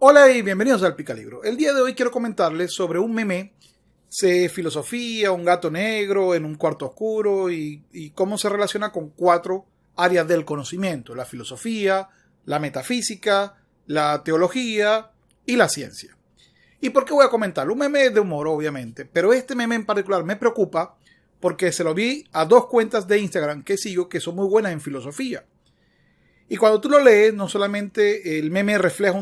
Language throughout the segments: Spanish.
Hola y bienvenidos al Picalibro. El día de hoy quiero comentarles sobre un meme de filosofía, un gato negro en un cuarto oscuro y cómo se relaciona con 4 áreas del conocimiento: la filosofía, la metafísica, la teología y la ciencia. ¿Y por qué voy a comentarlo? Un meme de humor, obviamente, pero este meme en particular me preocupa porque se lo vi a 2 cuentas de Instagram que sigo que son muy buenas en filosofía. Y cuando tú lo lees, no solamente el meme refleja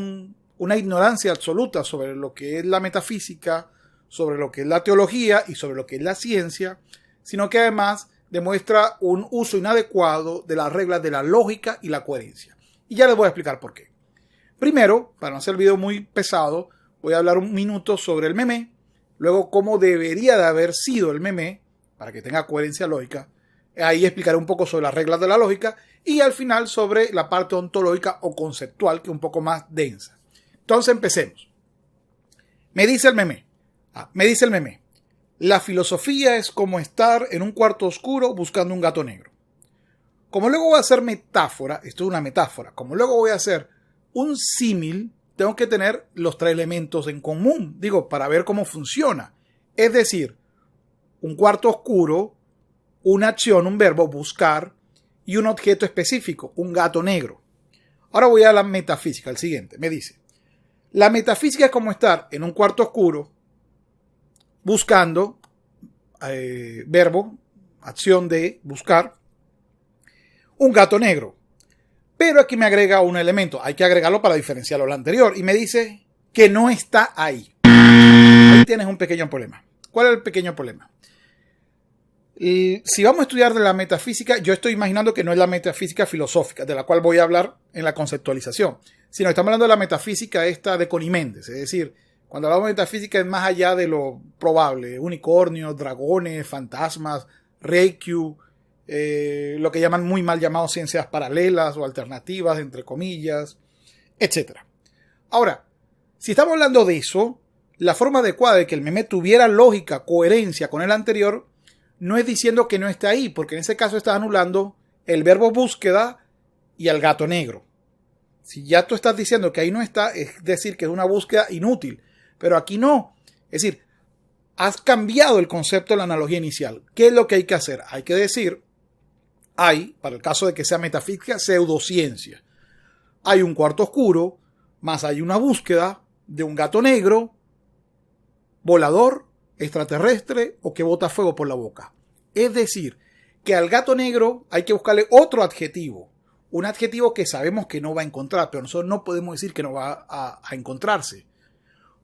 una ignorancia absoluta sobre lo que es la metafísica, sobre lo que es la teología y sobre lo que es la ciencia, sino que además demuestra un uso inadecuado de las reglas de la lógica y la coherencia. Y ya les voy a explicar por qué. Primero, para no hacer el video muy pesado, voy a hablar un minuto sobre el meme, luego cómo debería de haber sido el meme, para que tenga coherencia lógica. Ahí explicaré un poco sobre las reglas de la lógica y al final sobre la parte ontológica o conceptual, que es un poco más densa. Entonces empecemos. Me dice el meme, la filosofía es como estar en un cuarto oscuro buscando un gato negro. Como luego voy a hacer metáfora, esto es una metáfora, como luego voy a hacer un símil, tengo que tener los 3 elementos en común, para ver cómo funciona. Es decir, un cuarto oscuro, una acción, un verbo, buscar, y un objeto específico, un gato negro. Ahora voy a la metafísica, el siguiente. Me dice, la metafísica es como estar en un cuarto oscuro buscando, verbo, acción de buscar, un gato negro. Pero aquí me agrega un elemento, hay que agregarlo para diferenciarlo de lo anterior, y me dice que no está ahí. Ahí tienes un pequeño problema. ¿Cuál es el pequeño problema? Y si vamos a estudiar de la metafísica, yo estoy imaginando que no es la metafísica filosófica, de la cual voy a hablar en la conceptualización, sino estamos hablando de la metafísica esta de Coniméndez. Es decir, cuando hablamos de metafísica es más allá de lo probable: unicornios, dragones, fantasmas, Reikyu, lo que llaman muy mal llamados ciencias paralelas o alternativas, entre comillas, etc. Ahora, si estamos hablando de eso, la forma adecuada de que el meme tuviera lógica, coherencia con el anterior, no es diciendo que no esté ahí, porque en ese caso está anulando el verbo búsqueda y el gato negro. Si ya tú estás diciendo que ahí no está, es decir que es una búsqueda inútil. Pero aquí no. Es decir, has cambiado el concepto de la analogía inicial. ¿Qué es lo que hay que hacer? Hay que decir, para el caso de que sea metafísica, pseudociencia. Hay un cuarto oscuro, más hay una búsqueda de un gato negro, volador, extraterrestre o que bota fuego por la boca. Es decir, que al gato negro hay que buscarle otro adjetivo. Un adjetivo que sabemos que no va a encontrar, pero nosotros no podemos decir que no va a encontrarse.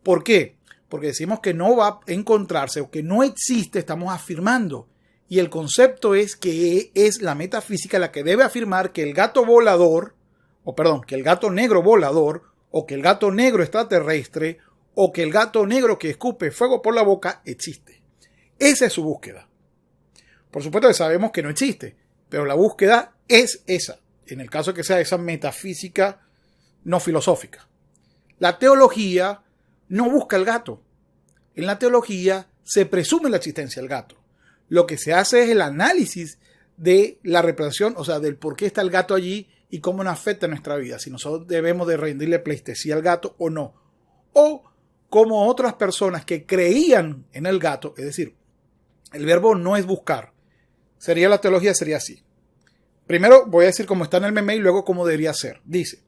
¿Por qué? Porque decimos que no va a encontrarse o que no existe, estamos afirmando. Y el concepto es que es la metafísica la que debe afirmar que el gato volador, que el gato negro volador, o que el gato negro extraterrestre, o que el gato negro que escupe fuego por la boca existe. Esa es su búsqueda. Por supuesto que sabemos que no existe, pero la búsqueda es esa, en el caso de que sea esa metafísica no filosófica. La teología no busca el gato. En la teología se presume la existencia del gato. Lo que se hace es el análisis de la representación, o sea, del por qué está el gato allí y cómo nos afecta en nuestra vida, si nosotros debemos de rendirle pleitesía al gato o no. O como otras personas que creían en el gato, es decir, el verbo no es buscar. La teología sería así. Primero voy a decir cómo está en el meme y luego cómo debería ser. Dice,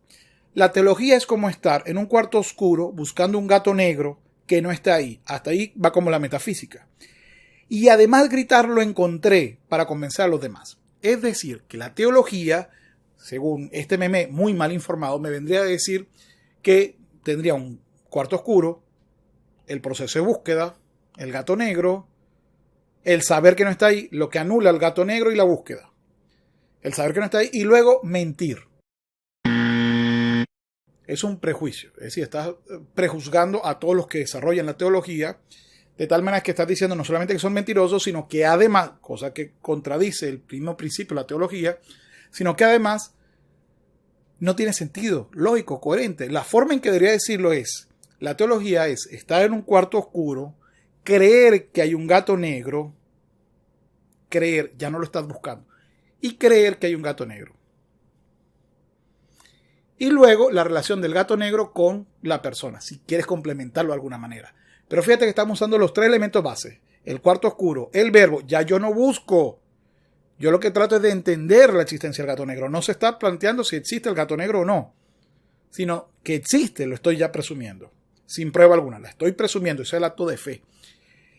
la teología es como estar en un cuarto oscuro buscando un gato negro que no está ahí. Hasta ahí va como la metafísica. Y además gritar lo encontré para convencer a los demás. Es decir, que la teología, según este meme muy mal informado, me vendría a decir que tendría un cuarto oscuro, el proceso de búsqueda, el gato negro, el saber que no está ahí, lo que anula el gato negro y la búsqueda. El saber que no está ahí y luego mentir. Es un prejuicio, es decir, estás prejuzgando a todos los que desarrollan la teología, de tal manera que estás diciendo no solamente que son mentirosos, sino que además, cosa que contradice el mismo principio de la teología, sino que además no tiene sentido, lógico, coherente. La forma en que debería decirlo es, la teología es estar en un cuarto oscuro, creer que hay un gato negro, creer, ya no lo estás buscando, y creer que hay un gato negro. Y luego la relación del gato negro con la persona, si quieres complementarlo de alguna manera. Pero fíjate que estamos usando los tres elementos base. El cuarto oscuro, el verbo, ya yo no busco. Yo lo que trato es de entender la existencia del gato negro. No se está planteando si existe el gato negro o no, sino que existe, lo estoy ya presumiendo. Sin prueba alguna, la estoy presumiendo, ese es el acto de fe.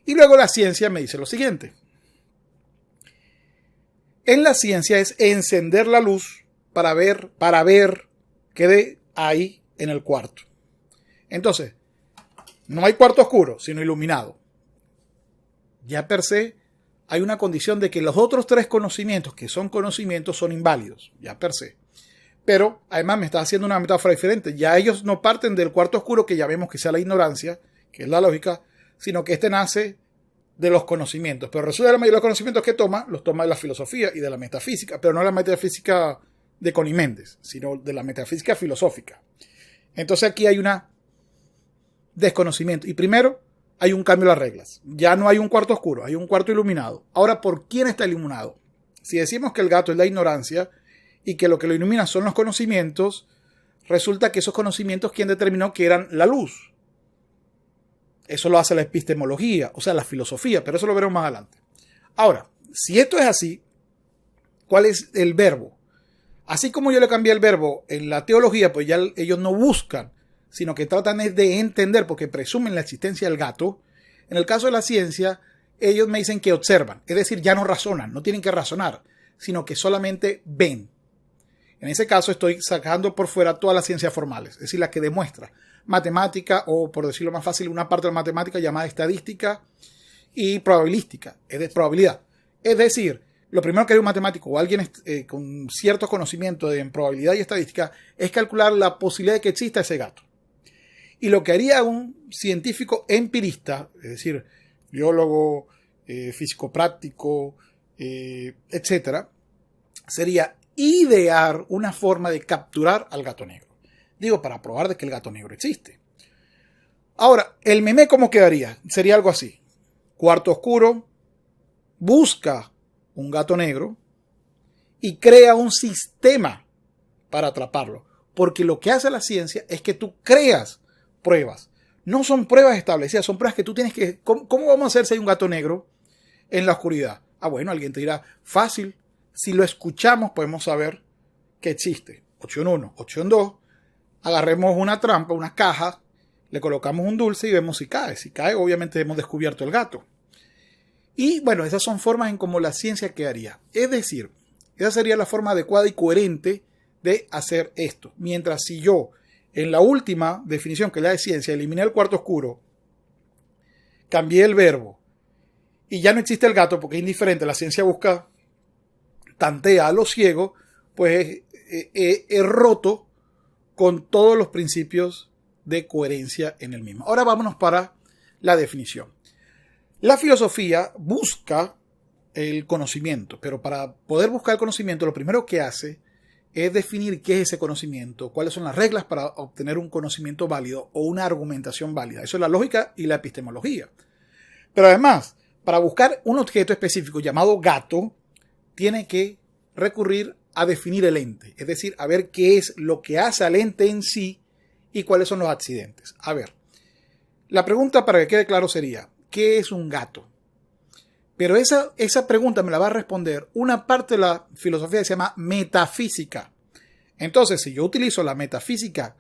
Y luego la ciencia me dice lo siguiente. En la ciencia es encender la luz para ver qué hay en el cuarto. Entonces, no hay cuarto oscuro, sino iluminado. Ya per se hay una condición de que los otros tres conocimientos, que son conocimientos, son inválidos, ya per se. Pero además me está haciendo una metáfora diferente. Ya ellos no parten del cuarto oscuro, que ya vemos que sea la ignorancia, que es la lógica, sino que este nace de los conocimientos. Pero resulta que la mayoría de los conocimientos que toma, los toma de la filosofía y de la metafísica, pero no de la metafísica de Coniméndez, sino de la metafísica filosófica. Entonces aquí hay un desconocimiento. Y primero hay un cambio de las reglas. Ya no hay un cuarto oscuro, hay un cuarto iluminado. Ahora, ¿por quién está iluminado? Si decimos que el gato es la ignorancia y que lo que lo ilumina son los conocimientos, resulta que esos conocimientos, ¿quién determinó que eran la luz? Eso lo hace la epistemología, o sea, la filosofía, pero eso lo veremos más adelante. Ahora, si esto es así, ¿cuál es el verbo? Así como yo le cambié el verbo en la teología, pues ya ellos no buscan, sino que tratan de entender porque presumen la existencia del gato. En el caso de la ciencia, ellos me dicen que observan, es decir, ya no razonan, no tienen que razonar, sino que solamente ven. En ese caso estoy sacando por fuera todas las ciencias formales, es decir, la que demuestra matemática o, por decirlo más fácil, una parte de la matemática llamada estadística y probabilística, es de probabilidad. Es decir, lo primero que haría un matemático o alguien con cierto conocimiento en probabilidad y estadística es calcular la posibilidad de que exista ese gato. Y lo que haría un científico empirista, es decir, biólogo, físico práctico, etcétera, sería idear una forma de capturar al gato negro. Digo, para probar de que el gato negro existe. Ahora, el meme, ¿cómo quedaría? Sería algo así. Cuarto oscuro, busca un gato negro y crea un sistema para atraparlo. Porque lo que hace la ciencia es que tú creas pruebas. No son pruebas establecidas, son pruebas que tú tienes que... ¿Cómo vamos a hacer si hay un gato negro en la oscuridad? Ah, bueno, alguien te dirá, fácil. Si lo escuchamos, podemos saber que existe. Opción 1, opción 2. Agarremos una trampa, una caja, le colocamos un dulce y vemos si cae. Si cae, obviamente hemos descubierto el gato. Y bueno, esas son formas en cómo la ciencia quedaría. Es decir, esa sería la forma adecuada y coherente de hacer esto. Mientras si yo, en la última definición que es la de ciencia, eliminé el cuarto oscuro, cambié el verbo y ya no existe el gato porque es indiferente, la ciencia busca, tantea a lo ciego, pues he roto con todos los principios de coherencia en el mismo. Ahora vámonos para la definición. La filosofía busca el conocimiento, pero para poder buscar el conocimiento, lo primero que hace es definir qué es ese conocimiento, cuáles son las reglas para obtener un conocimiento válido o una argumentación válida. Eso es la lógica y la epistemología. Pero además, para buscar un objeto específico llamado gato, tiene que recurrir a definir el ente, es decir, a ver qué es lo que hace al ente en sí y cuáles son los accidentes. A ver, la pregunta para que quede claro sería, ¿qué es un gato? Pero esa pregunta me la va a responder una parte de la filosofía que se llama metafísica. Entonces, si yo utilizo la metafísica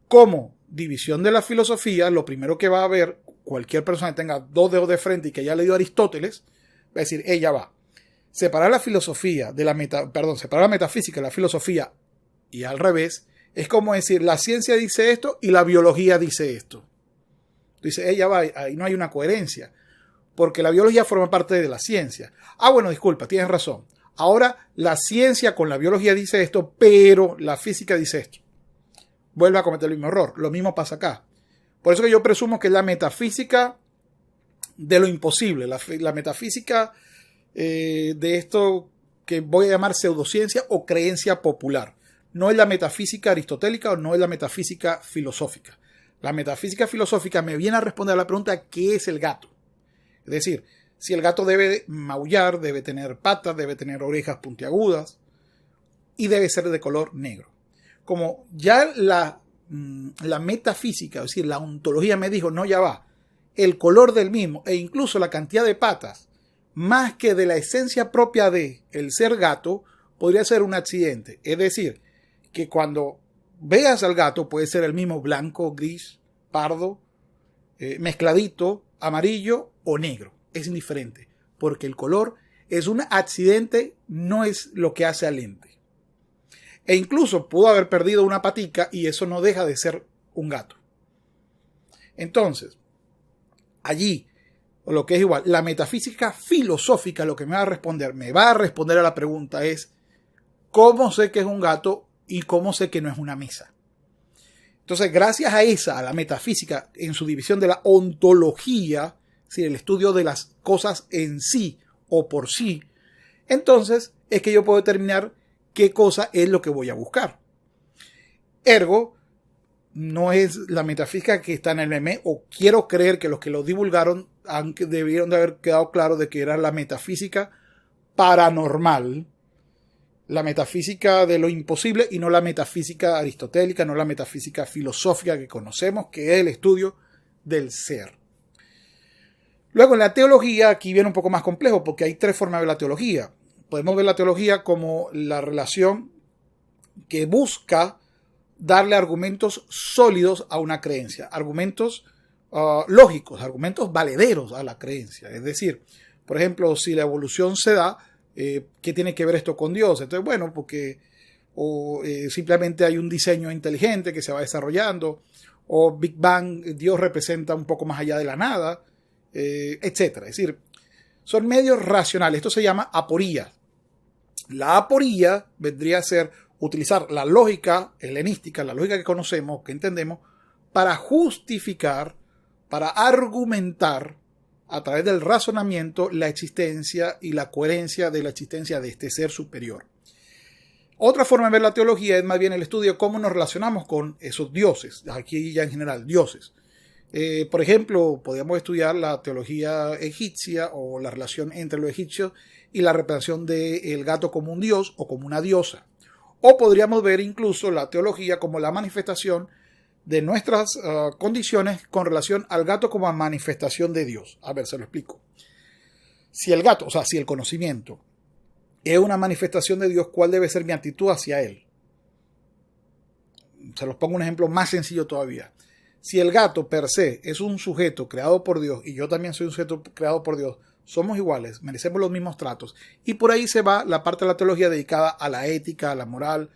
como división de la filosofía, lo primero que va a ver cualquier persona que tenga dos dedos de frente y que haya leído a Aristóteles, va a decir, ella va. Separar la filosofía de separar la metafísica de la filosofía y al revés, es como decir, la ciencia dice esto y la biología dice esto. Dice, ella va, ahí no hay una coherencia. Porque la biología forma parte de la ciencia. Ah, bueno, disculpa, tienes razón. Ahora la ciencia con la biología dice esto, pero la física dice esto. Vuelve a cometer el mismo error. Lo mismo pasa acá. Por eso que yo presumo que es la metafísica de lo imposible. La metafísica de esto que voy a llamar pseudociencia o creencia popular. No es la metafísica aristotélica o no es la metafísica filosófica. La metafísica filosófica me viene a responder a la pregunta ¿qué es el gato? Es decir, si el gato debe maullar, debe tener patas, debe tener orejas puntiagudas y debe ser de color negro. como ya la metafísica, es decir, la ontología me dijo, no, ya va, el color del mismo e incluso la cantidad de patas, más que de la esencia propia de el ser gato, podría ser un accidente. Es decir, que cuando veas al gato puede ser el mismo blanco, gris, pardo, mezcladito, amarillo o negro. Es indiferente, porque el color es un accidente, no es lo que hace al ente. E incluso pudo haber perdido una patica y eso no deja de ser un gato. Entonces, allí, lo que es igual, la metafísica filosófica lo que me va a responder a la pregunta es ¿cómo sé que es un gato y cómo sé que no es una mesa? Entonces, gracias a la metafísica en su división de la ontología, es decir, el estudio de las cosas en sí o por sí, entonces es que yo puedo determinar qué cosa es lo que voy a buscar. Ergo, no es la metafísica que está en el meme, o quiero creer que los que lo divulgaron debieron de haber quedado claro de que era la metafísica paranormal, la metafísica de lo imposible y no la metafísica aristotélica, no la metafísica filosófica que conocemos, que es el estudio del ser. Luego en la teología aquí viene un poco más complejo porque hay tres formas de ver la teología. Podemos ver la teología como la relación que busca darle argumentos sólidos a una creencia, argumentos lógicos, argumentos valederos a la creencia. Es decir, por ejemplo, si la evolución se da, ¿qué tiene que ver esto con Dios? Entonces, bueno, porque simplemente hay un diseño inteligente que se va desarrollando, o Big Bang, Dios representa un poco más allá de la nada, etc. Es decir, son medios racionales. Esto se llama aporía. La aporía vendría a ser utilizar la lógica helenística, la lógica que conocemos, que entendemos, para justificar, para argumentar a través del razonamiento la existencia y la coherencia de la existencia de este ser superior. Otra forma de ver la teología es más bien el estudio de cómo nos relacionamos con esos dioses, aquí ya en general, dioses. Por ejemplo, podríamos estudiar la teología egipcia o la relación entre los egipcios y la representación del gato como un dios o como una diosa. O podríamos ver incluso la teología como la manifestación de nuestras condiciones con relación al gato como manifestación de Dios. A ver, se lo explico. Si el gato, o sea, si el conocimiento es una manifestación de Dios, ¿cuál debe ser mi actitud hacia él? Se los pongo un ejemplo más sencillo todavía. Si el gato per se es un sujeto creado por Dios y yo también soy un sujeto creado por Dios, somos iguales, merecemos los mismos tratos. Y por ahí se va la parte de la teología dedicada a la ética, a la moral,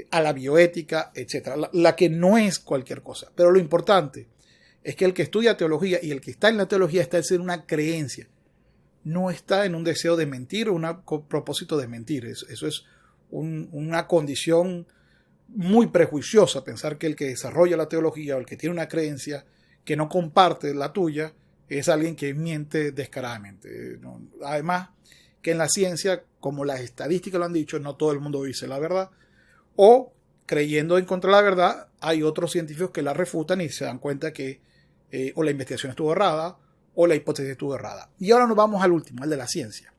a la bioética, etc. La que no es cualquier cosa. Pero lo importante es que el que estudia teología y el que está en la teología está en una creencia. No está en un deseo de mentir o un propósito de mentir. Eso es una condición muy prejuiciosa, pensar que el que desarrolla la teología o el que tiene una creencia que no comparte la tuya es alguien que miente descaradamente. Además, que en la ciencia, como las estadísticas lo han dicho, no todo el mundo dice la verdad, o creyendo en contra de la verdad, hay otros científicos que la refutan y se dan cuenta que o la investigación estuvo errada o la hipótesis estuvo errada. Y ahora nos vamos al último, al de la ciencia.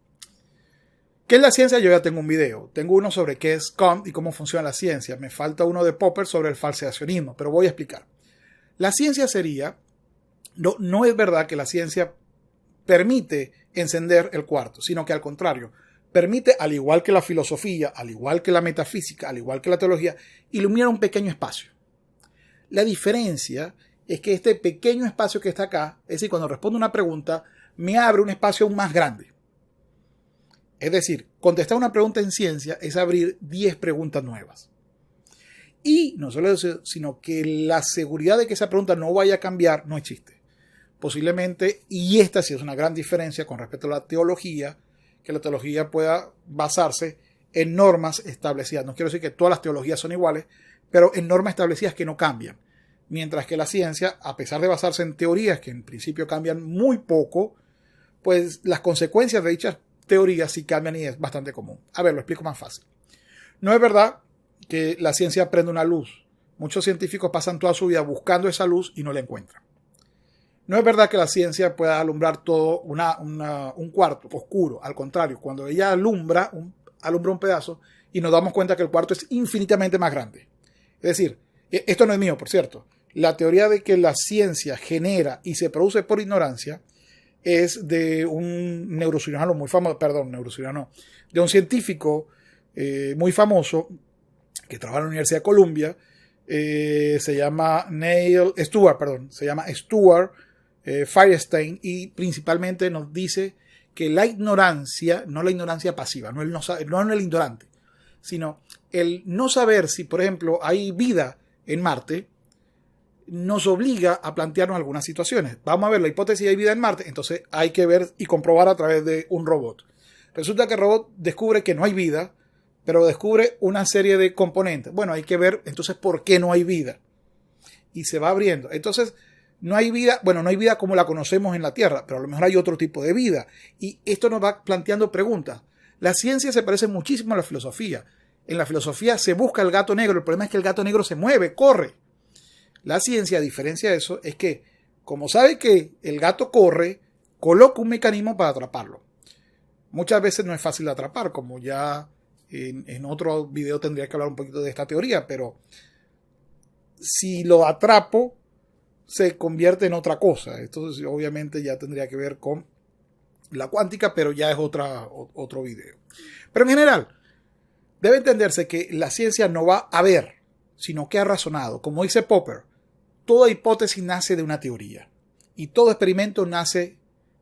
¿Qué es la ciencia? Yo ya tengo un video. Tengo uno sobre qué es Kant y cómo funciona la ciencia. Me falta uno de Popper sobre el falseacionismo, pero voy a explicar. La ciencia sería, no es verdad que la ciencia permite encender el cuarto, sino que al contrario, permite, al igual que la filosofía, al igual que la metafísica, al igual que la teología, iluminar un pequeño espacio. La diferencia es que este pequeño espacio que está acá, es decir, cuando respondo una pregunta, me abre un espacio aún más grande. Es decir, contestar una pregunta en ciencia es abrir 10 preguntas nuevas. Y no solo eso, sino que la seguridad de que esa pregunta no vaya a cambiar no existe. Posiblemente, y esta sí es una gran diferencia con respecto a la teología, que la teología pueda basarse en normas establecidas. No quiero decir que todas las teologías son iguales, pero en normas establecidas que no cambian. Mientras que la ciencia, a pesar de basarse en teorías que en principio cambian muy poco, pues las consecuencias de dichas teorías sí cambian y es bastante común. A ver, lo explico más fácil. No es verdad que la ciencia prende una luz. Muchos científicos pasan toda su vida buscando esa luz y no la encuentran. No es verdad que la ciencia pueda alumbrar todo un cuarto oscuro. Al contrario, cuando ella alumbra un pedazo y nos damos cuenta que el cuarto es infinitamente más grande. Es decir, esto no es mío, por cierto. La teoría de que la ciencia genera y se produce por ignorancia es de un neurocirujano muy famoso, de un científico muy famoso que trabaja en la Universidad de Columbia, se llama Stuart Firestein, y principalmente nos dice que la ignorancia, no la ignorancia pasiva, no el ignorante, sino el no saber si, por ejemplo, hay vida en Marte, nos obliga a plantearnos algunas situaciones. Vamos a ver la hipótesis de hay vida en Marte, entonces hay que ver y comprobar a través de un robot. Resulta que el robot descubre que no hay vida, pero descubre una serie de componentes. Bueno, hay que ver entonces por qué no hay vida. Y se va abriendo. Entonces, no hay vida, bueno, no hay vida como la conocemos en la Tierra, pero a lo mejor hay otro tipo de vida. Y esto nos va planteando preguntas. La ciencia se parece muchísimo a la filosofía. En la filosofía se busca el gato negro. El problema es que el gato negro se mueve, corre. La ciencia, a diferencia de eso, es que, como sabe que el gato corre, coloca un mecanismo para atraparlo. Muchas veces no es fácil de atrapar, como ya en otro video tendría que hablar un poquito de esta teoría, pero si lo atrapo, se convierte en otra cosa. Esto obviamente ya tendría que ver con la cuántica, pero ya es otro video. Pero en general, debe entenderse que la ciencia no va a ver, sino que ha razonado. Como dice Popper, toda hipótesis nace de una teoría y todo experimento nace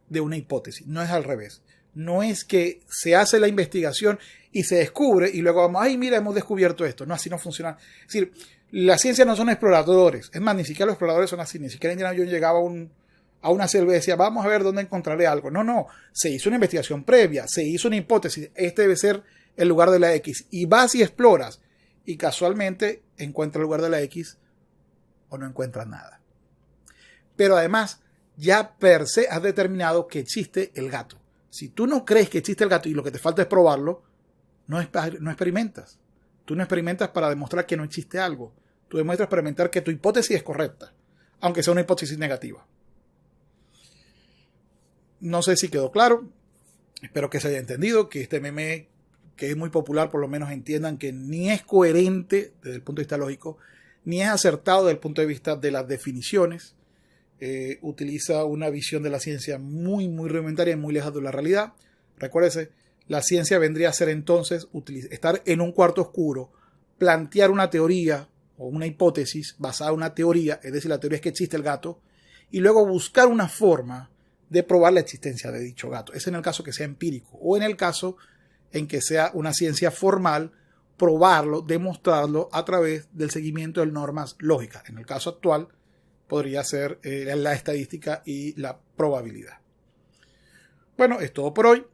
de una hipótesis. No es al revés. No es que se hace la investigación y se descubre y luego vamos, ay, mira, hemos descubierto esto. No, así no funciona. Es decir, la ciencia no son exploradores. Es más, ni siquiera los exploradores son así. Ni siquiera Indiana Jones llegaba a una selva y decía, vamos a ver dónde encontraré algo. No. Se hizo una investigación previa. Se hizo una hipótesis. Este debe ser el lugar de la X. Y vas y exploras. Y casualmente encuentras el lugar de la X o no encuentras nada. Pero además, ya per se has determinado que existe el gato. Si tú no crees que existe el gato y lo que te falta es probarlo, no experimentas. Tú no experimentas para demostrar que no existe algo. Tú demuestras para experimentar que tu hipótesis es correcta, aunque sea una hipótesis negativa. No sé si quedó claro. Espero que se haya entendido, que este meme, que es muy popular, por lo menos entiendan que ni es coherente desde el punto de vista lógico, ni es acertado desde el punto de vista de las definiciones. Utiliza una visión de la ciencia muy, muy rudimentaria y muy lejos de la realidad. Recuérdese, la ciencia vendría a ser entonces estar en un cuarto oscuro, plantear una teoría o una hipótesis basada en una teoría, es decir, la teoría es que existe el gato, y luego buscar una forma de probar la existencia de dicho gato. Es en el caso que sea empírico, o en el caso en que sea una ciencia formal, probarlo, demostrarlo a través del seguimiento de normas lógicas. En el caso actual, podría ser la estadística y la probabilidad. Bueno, es todo por hoy.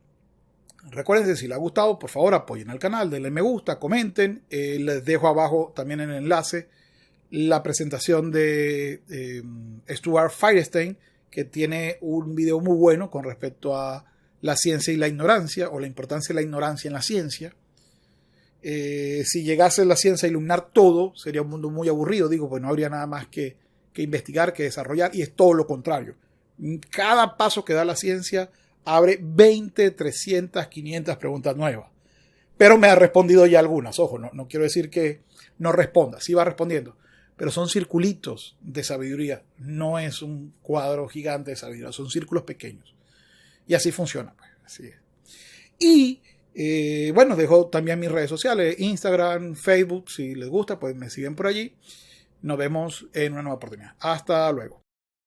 Recuerden, si les ha gustado, por favor apoyen al canal, denle me gusta, comenten. Les dejo abajo también en el enlace la presentación de Stuart Firestein, que tiene un video muy bueno con respecto a la ciencia y la ignorancia, o la importancia de la ignorancia en la ciencia. Si llegase la ciencia a iluminar todo, sería un mundo muy aburrido, pues no habría nada más que investigar, que desarrollar, y es todo lo contrario. Cada paso que da la ciencia abre 20, 300, 500 preguntas nuevas. Pero me ha respondido ya algunas. Ojo, no quiero decir que no responda, sí va respondiendo. Pero son circulitos de sabiduría. No es un cuadro gigante de sabiduría, son círculos pequeños. Y así funciona, pues. Así es. Y bueno, dejo también mis redes sociales, Instagram, Facebook, si les gusta, pues me siguen por allí. Nos vemos en una nueva oportunidad. Hasta luego.